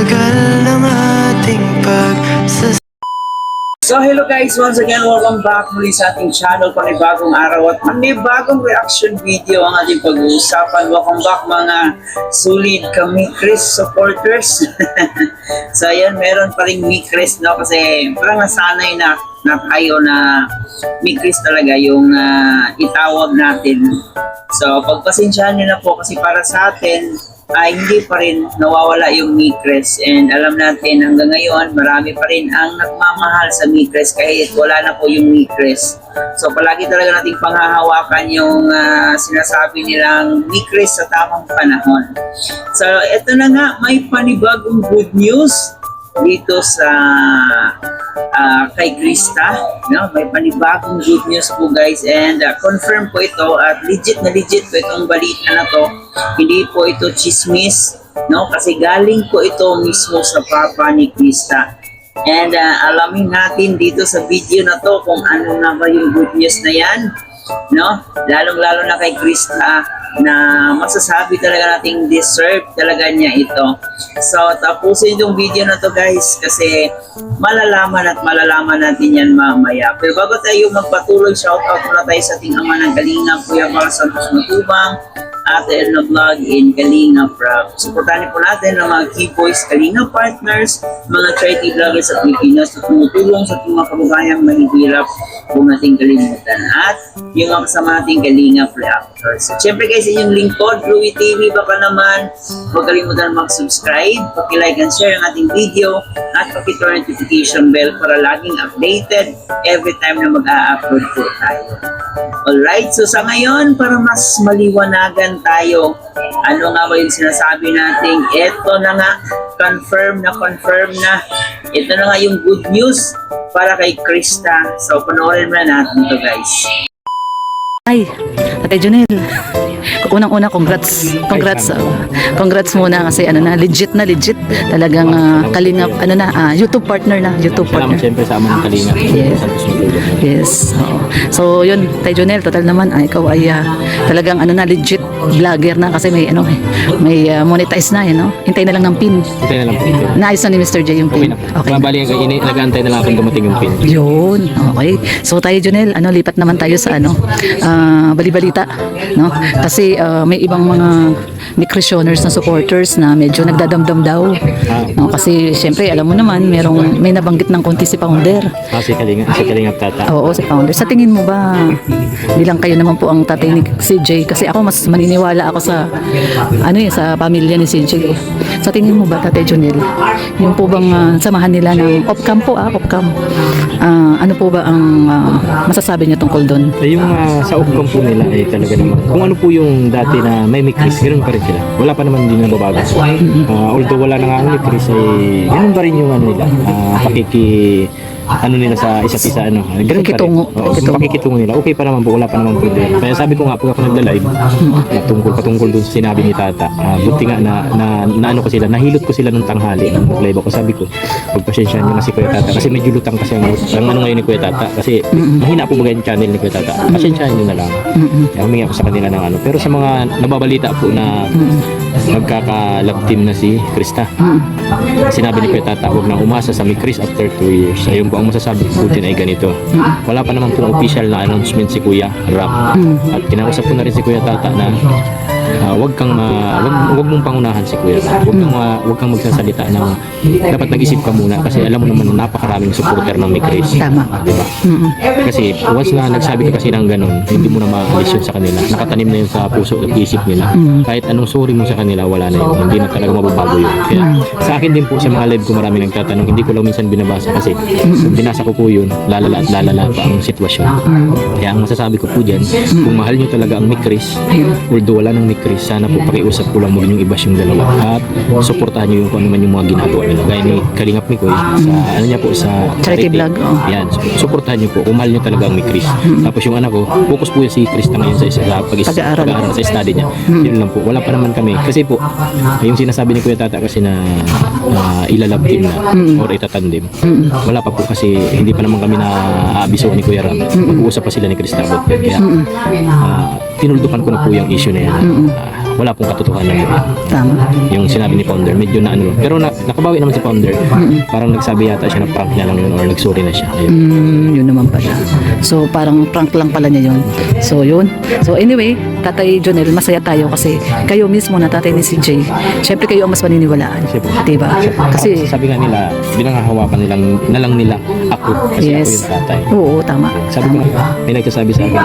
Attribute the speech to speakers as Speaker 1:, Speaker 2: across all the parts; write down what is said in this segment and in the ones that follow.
Speaker 1: tagal ng ating
Speaker 2: So hello guys, once again welcome back muli sa ating channel, panibagong araw at panibagong reaction video ang ating pag-uusapan. Welcome back mga sulit kami Chris supporters. So ayan, meron pa rin Chris, no? Kasi parang nasanay na tayo na Chris talaga yung itawag natin. So pagpasensyahan nyo na po kasi para sa atin ay hindi pa rin nawawala yung Micres, and alam natin hanggang ngayon marami pa rin ang nagmamahal sa Micres kahit wala na po yung Micres. So palagi talaga nating panghahawakan yung sinasabi nilang Micres sa tamang panahon. So eto na nga, may panibagong good news dito sa kay Krista, no? May panibagong good news po guys, and confirm po ito at legit na legit po itong balita na to. Hindi po ito chismis, no? Kasi galing po ito mismo sa papa ni Krista. And alamin natin dito sa video na to kung ano na ba yung good news na yan, no? Lalong-lalo na kay Krista na masasabi talaga nating deserve talaga niya ito. So tapusin itong video na to guys kasi malalaman natin yan mamaya. Pero bago tayo magpatuloy, shoutout muna tayo sa ating ama ng Kalinga, Kuya Carl Santos Matubang, Ate Elna Vlog in Kalinga Prab. Supportahan po natin ang mga key boys Kalinga partners, mga charity vloggers sa Pilipinas na tumutulong sa ating mga kababayang mahihirap, kung nating kalimutan, at yung mga kasama nating Kalinga Reactors. So syempre guys, inyong lingkod, Louie TV, baka naman huwag kalimutan mag-subscribe, paki-like and share ang ating video, at paki-turn notification bell para laging updated every time na mag-a-upload po tayo. Alright, so sa ngayon, para mas maliwanagan tayo, ano nga ba yung sinasabi natin? Ito na nga, confirm na. Ito na nga yung good news para kay Krista. So, panoorin mo na natin ito guys.
Speaker 3: Ay, Ate Jonel, unang-una congrats muna kasi legit talagang Kalingap, YouTube partner na,
Speaker 4: Salamat siyempre sa ama ng Kalingap.
Speaker 3: Yes. So yun, Ate Jonel, total naman ikaw ay talagang legit vlogger na kasi may monetize na no? Hintay na lang ng pin. Naayos na ni Mr. J yung pin. Okay.
Speaker 4: Mabali nag-aantay na lang akong dumating yung pin.
Speaker 3: Yun. Okay. So tayo Jonel, lipat naman tayo sa balibalita, no? Kasi may ibang mga Micresioners na supporters na medyo nagdadamdam daw. No? Kasi syempre alam mo naman may nabanggit ng konti si Founder.
Speaker 4: Si Kalingap Tata.
Speaker 3: Oo, si Founder. Sa tingin mo ba, bilang kayo naman po ang tatay ni CJ, kasi ako mas maniniwala ako sa sa pamilya ni CJ. Sa tingin mo ba, Tate Jonel, yung po bang samahan nila ng off-cam po, ano po ba ang masasabi niyo tungkol doon?
Speaker 4: Yung sa off-cam po nila ay talaga naman, kung ano po yung dati na may Chris, ganoon pa rin sila. Wala pa naman din nababago. Although wala na nga ang Chris, ay ganoon pa rin yung nila, nila sa isa't isa, pakikitungo nila. Okay pa naman po, wala pa naman problema. Kaya sabi ko nga, pag ako nagla-live, patungkol dun sa sinabi ni Tata, buti nga na ko sila, nahilot ko sila nung tanghali nung nag-live ako. Sabi ko, pagpasensyahan nyo na si Kuya Tata kasi medyo lutang kasi ang ngayon ni Kuya Tata kasi mahina po ba yung channel ni Kuya Tata. Pasensyahan nyo na lang. Kaya humingi ako sa kanila ng pero sa mga nababalita po na magkaka-love team na si Krista, sinabi ni Kuya Tata, huwag nang umasa sa Chris after 2 years. Ayun po ang masasabi ko din ay ganito. Wala pa naman pong official na announcement si Kuya Ram. At kinausap ko na rin si Kuya Tata na wag mong pangunahan si Kuya Ram. Wag kang magsasalita ng dapat nag-isip ka muna kasi alam mo naman napakaraming supporter ng Chris.
Speaker 3: Tama.
Speaker 4: Diba? Kasi once na nagsabi ka kasi ng ganun, hindi mo na maalis yun sa kanila. Nakatanim na yun sa puso at isip nila. Kahit anong sorry mo sa kanila, wala na yun. Hindi na talaga mababago yun. Kaya sa akin din po sa mga live ko marami nagtatanong, hindi ko lang minsan binabasa kasi binasa ko po yun, lalala pa ang sitwasyon. Kaya ang masasabi ko po dyan, kung mahal nyo talaga ang Chris, although wala ng Chris, sana po pakiusap ko lang mo rin yung iba yung dalawa at suportahan nyo yung kung ano man yung mga ginagawa nila. Gaya ni Kalingap Mikoy sa niya po sa
Speaker 3: charity vlog.
Speaker 4: Yan, suportahan nyo po kung mahal nyo talaga ang Chris. Tapos yung anak ko, focus po si Chris na ngayon sa pag-aaral sa study niya. Yun lang po, wala pa naman kami kasi po yung sinasabi ni Kuya Tata kasi na ilalab team na or itatandim, wala pa po kasi hindi pa naman kami na abiso ni Kuya Ram. Mag-uusap pa sila ni Chris Tabot. Kaya tinuldukan ko na po yung issue na yan. wala pong katotohanan doon.
Speaker 3: Tama.
Speaker 4: Yung sinabi ni Founder, medyo na ano, pero nakabawi naman si Founder. Parang nagsabi yata siya na prank niya lang yun or nagsuri na siya. Ayun.
Speaker 3: Yun naman pala. So, parang prank lang pala niya yun. So, yun. So, anyway, Tatay Jonel, masaya tayo kasi kayo mismo na tatay ni CJ. Siyempre, kayo ang mas maniniwalaan.
Speaker 4: Siyempre.
Speaker 3: Diba? Kasi,
Speaker 4: Sabi nga nila, binangahawakan na lang nila ako kasi ako
Speaker 3: yes.
Speaker 4: yung tatay.
Speaker 3: Oo, tama.
Speaker 4: Sabi ko, may nagsasabi sa akin,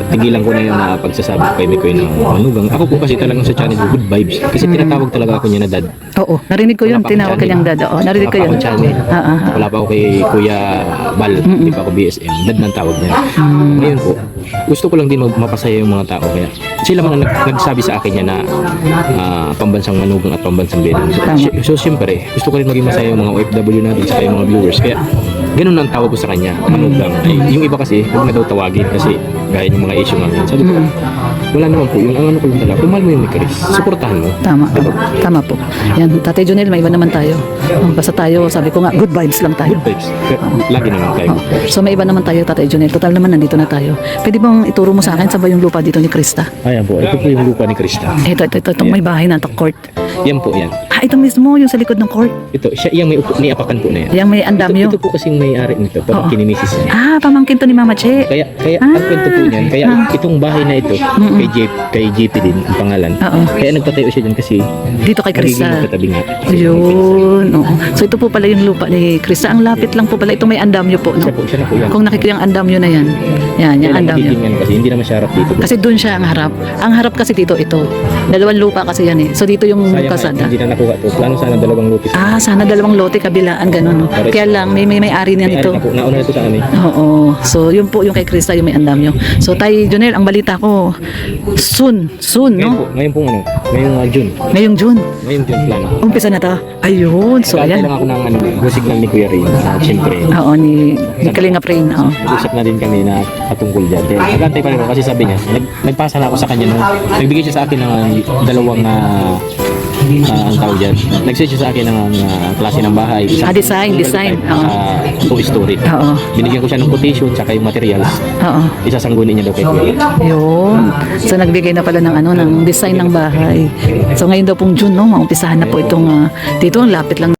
Speaker 4: tigilan ko na yung pagsasabi kay Mikoy ng manugang. Ako po kasi talagang sa channel ko, good vibes. Kasi tinatawag talaga ako niya na dad.
Speaker 3: Oo, narinig ko yun.
Speaker 4: Wala pa akong
Speaker 3: Tinawag
Speaker 4: channel.
Speaker 3: kanyang dad. Oo, narinig ko
Speaker 4: Wala pa
Speaker 3: yun.
Speaker 4: akong channel. Wala pa ako kay Kuya Bal, di pa ako BSM. Dad ng tawag niya. Ngayon po, gusto ko lang din mapasaya yung mga tao. Kaya sila man ang nagsabi sa akin niya na pambansang manugang at pambansang bilang. So siyempre, gusto ko rin maging masaya yung mga OFW natin sa yung mga viewers. Kaya ganun ang tawag ko sa kanya, manugang. Ay, yung iba kasi, huwag na daw tawagin kasi gaya yung mga issue nga. Sabi ko, wala naman po. Yung ano ko yung talaga, kung mahal mo yung ni Chris, suportahan mo.
Speaker 3: Tama. Tama po. Yan, Tatay Jonel, may iba naman tayo. Basta tayo, sabi ko nga, good vibes lang tayo.
Speaker 4: Good vibes. Pero lagi naman tayo.
Speaker 3: So may iba naman tayo, Tatay Jonel. Total naman nandito na tayo. Pwede bang ituro mo sa akin saan ba yung lupa dito ni Krista?
Speaker 4: Ayan po, ito po yung lupa ni Krista.
Speaker 3: Itong may bahay na ito, court.
Speaker 4: Yan po, yan.
Speaker 3: Ito mismo, yung sa likod ng court.
Speaker 4: Ito, siya yung may niapakan po na yan.
Speaker 3: Yung may andamyo.
Speaker 4: Ito po kasing may-ari nito, parang
Speaker 3: Oo.
Speaker 4: kinimisis niya.
Speaker 3: Pamangkin to ni Mama Che.
Speaker 4: Kaya ang kwento po niyan, kaya itong bahay na ito, kay JP din ang pangalan.
Speaker 3: Oo.
Speaker 4: Kaya nagpatayo siya dyan kasi
Speaker 3: Dito kay
Speaker 4: nagiging
Speaker 3: Krista.
Speaker 4: magkatabi nga.
Speaker 3: Ayun. Oo. So ito po pala yung lupa ni Krista. Ang lapit lang po pala. Itong may andamyo po. No?
Speaker 4: Siya na po yan.
Speaker 3: Kung nakikita yung andamyo na yan. Yan, yung
Speaker 4: Kaya
Speaker 3: andamyo.
Speaker 4: nagiging yan kasi hindi naman siya harap dito.
Speaker 3: Kasi doon siya ang harap. Ang harap kasi dito ito. Dalawang lupa kasi yan eh. So dito yung
Speaker 4: Sayang
Speaker 3: kasada.
Speaker 4: hindi na nakuha to. Plano sana dalawang lupis.
Speaker 3: Sana dalawang lote kabilaan ganun. No?
Speaker 4: Correct.
Speaker 3: Kaya lang may-ari niyan
Speaker 4: May-ari
Speaker 3: ito.
Speaker 4: na po, nauna na ito sa amin.
Speaker 3: Oo. So yun po yung kay Krista yung may andamyo. So Tay Jonel, ang balita ko soon, no?
Speaker 4: Ngayon po ano, ngayong June.
Speaker 3: Ngayong June.
Speaker 4: Ngayong June plano.
Speaker 3: Umpisa na to. Ayun. So
Speaker 4: Nag-aantay
Speaker 3: ayan.
Speaker 4: lang ako ng signal ni Kuya Ray. Siyempre,
Speaker 3: Oo, ni Kalinga Prain. Oo.
Speaker 4: usap na din kami na patungkol dyan. Kaya nag-aantay pa rin ako kasi sabi niya, nagpasa na ako sa kanya nung nagbigay siya sa akin ng dalawang ang tawag dyan. Nag-send siya sa akin ng klase ng bahay.
Speaker 3: Design.
Speaker 4: Two-story.
Speaker 3: Oo.
Speaker 4: Binigyan ko siya ng quotation tsaka yung materials.
Speaker 3: Oo.
Speaker 4: Isasanggunin niya daw kay Kuya.
Speaker 3: Yun. So nagbigay na pala ng ng design ng bahay. So ngayon daw pong June, no, maumpisahan na po itong dito ang lapit lang.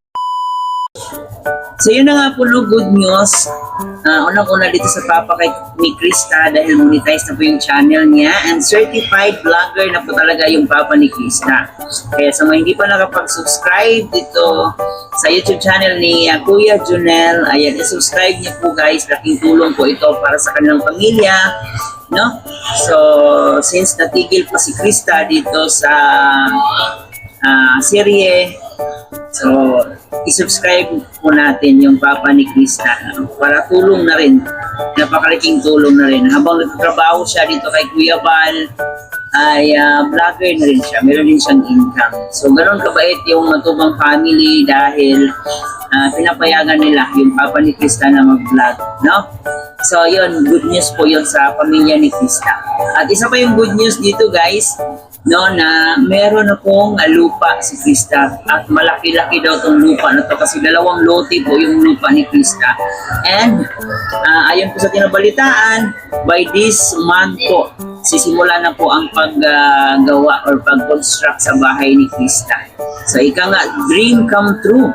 Speaker 2: So yun na nga po, no, good news. Unang-una dito sa papa kay ni Krista dahil monetize na po yung channel niya and certified vlogger na po talaga yung papa ni Krista. Kaya sa mga hindi pa nakapag-subscribe dito sa YouTube channel ni Kuya Jonel, ayan, i-subscribe niyo po guys. Laking tulong po ito para sa kanilang pamilya. No? So, since natigil pa si Krista dito sa serye, so i-subscribe po natin yung papa ni Krista para tulong na rin, napakalaking tulong na rin. Habang nagtatrabaho siya dito kay Kuya Bal, ay vlogger na rin siya, meron din siyang income. So ganoon kabait yung Matubang family dahil pinapayagan nila yung papa ni Krista na mag-vlog, no? So yun, good news po yun sa pamilya ni Krista. At isa pa yung good news dito guys, no, na meron akong lupa si Krista at malaki-laki daw tong lupa na to kasi dalawang lote po yung lupa ni Krista. And ayon po sa tinabalitaan, by this month po sisimula na po ang paggawa or pag-construct sa bahay ni Krista. So ika nga, dream come true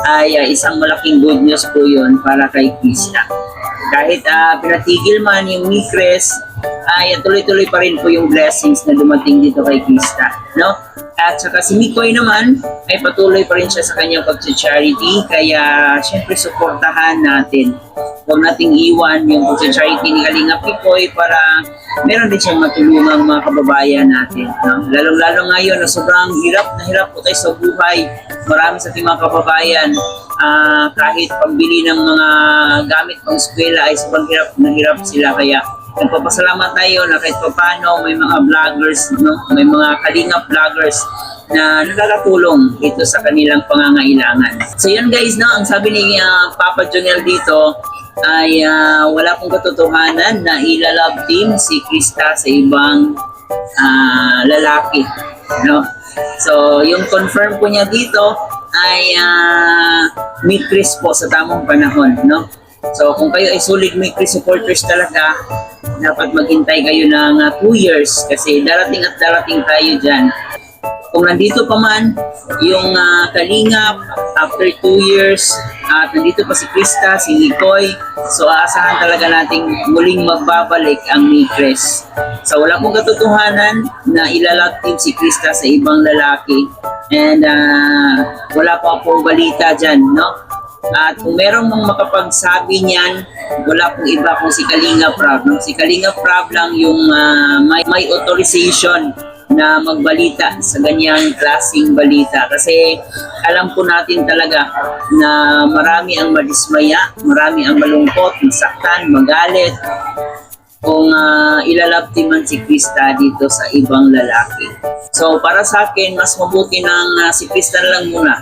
Speaker 2: ay isang malaking good news po yun para kay Krista. Kahit pinatigil man yung ni Chris, ay tuloy-tuloy pa rin po yung blessings na dumating dito kay Krista, no? At saka si Mikoy naman ay patuloy pa rin siya sa kanyang pag-charity, kaya syempre suportahan natin. Huwag nating iwan yung pag-charity ni Kalinga Mikoy para meron din siyang matulungang mga kababayan natin, no? Lalong-lalo ngayon na sobrang hirap na hirap po tayo sa buhay. Marami sa ating mga kababayan, kahit pambili ng mga gamit pang eskwela ay sobrang hirap na hirap sila, kaya nagpapasalamat tayo na kahit paano may mga vloggers, no? May mga kalingap vloggers na nakakatulong dito sa kanilang pangangailangan. So yun guys, no? Ang sabi ni Papa Jonel dito ay wala pong katotohanan na ilalove team si Krista sa ibang lalaki, no? So yung confirm po niya dito ay meet Chris po sa tamang panahon, no? So kung kayo ay solid May Chris supporters talaga, dapat maghintay kayo ng 2 years kasi darating at darating tayo dyan. Kung nandito pa man yung Kalingap after 2 years at nandito pa si Krista, si Nicoy, so aasahan talaga nating muling magbabalik ang Migres. So wala pong katotohanan na ilalove team si Krista sa ibang lalaki and wala pa pong balita dyan, no? At kung merong mga makapagsabi niyan, wala pong iba kung si Kalinga Prab. No? Si Kalinga Prab lang yung may authorization na magbalita sa ganyang klaseng balita. Kasi alam po natin talaga na marami ang madismaya, marami ang malungkot, masaktan, magalit kung ilalabti man si Krista dito sa ibang lalaki. So para sa akin, mas mabuti nang si Krista na lang muna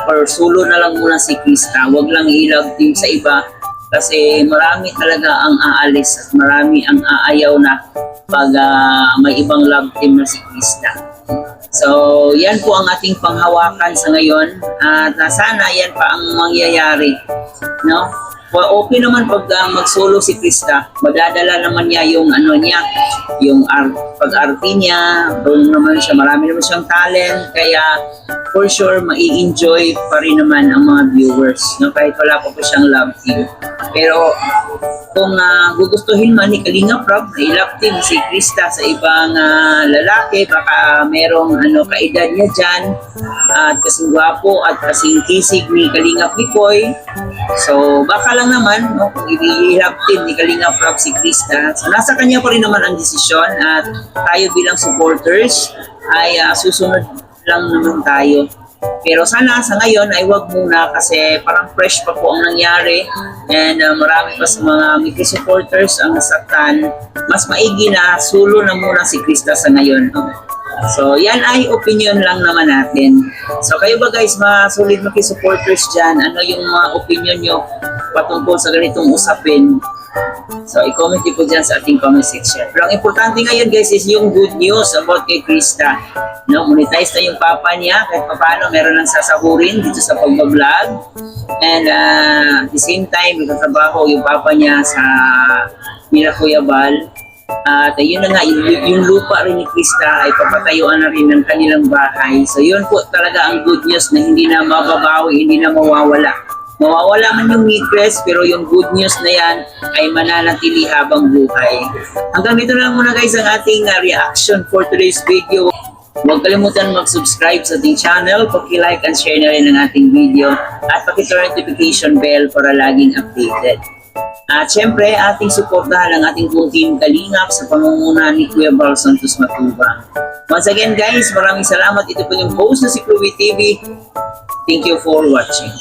Speaker 2: or solo na lang muna si Krista. Huwag lang i-love sa iba kasi marami talaga ang aalis at marami ang aayaw na pag may ibang love team na si Krista. So yan po ang ating panghawakan sa ngayon at sana yan pa ang mangyayari, no? Well, okay naman pag mag-solo si Krista, madadala naman niya yung yung pag-arte niya, doon naman siya, marami naman siyang talent, kaya for sure mai-enjoy pa rin naman ang mga viewers, no? Kahit wala pa po siyang love team. Pero kung gugustuhin man ni Kalinga Prab na i-love team si Krista sa ibang lalaki, baka merong kaedad niya dyan at kasing gwapo at kasing kisig ni Kalinga Pipoy. So baka lang naman, no, kung i-love team ni Kalinga Prab si Krista, so nasa kanya pa rin naman ang desisyon at tayo bilang supporters ay susunod lang naman tayo. Pero sana sa ngayon ay wag muna kasi parang fresh pa po ang nangyari and marami pa sa mga Migres supporters ang nasaktan. Mas maigi na solo na muna si Krista sa ngayon. No? So yan ay opinion lang naman natin. So kayo ba guys, mga solid Migres supporters dyan, ano yung mga opinion nyo patungkol sa ganitong usapin? So, i-comment niyo po dyan sa ating comment section. Pero ang importante ngayon guys is yung good news about kay Krista. No, monetize na yung papa niya kahit paano meron lang sasahurin dito sa pagbablog. And at the same time, nagtatrabaho yung papa niya sa Miracuyabal. At yun na nga, yung lupa rin ni Krista ay papatayuan na rin ng kanilang bahay. So yun po talaga ang good news na hindi na mababawi, hindi na mawawala. Mawawala man yung Migres, pero yung good news na yan ay mananatili habang buhay. Hanggang dito na lang muna guys ang ating reaction for today's video. Huwag kalimutan mag-subscribe sa ating channel, paki-like and share na rin ang ating video, at paki-turn notification bell para laging updated. At syempre, ating suportahan ang ating buong team Kalingap sa pamumuno ni Kuya Bal Santos Matubang. Once again guys, maraming salamat. Ito po yung host na si Chloe TV. Thank you for watching.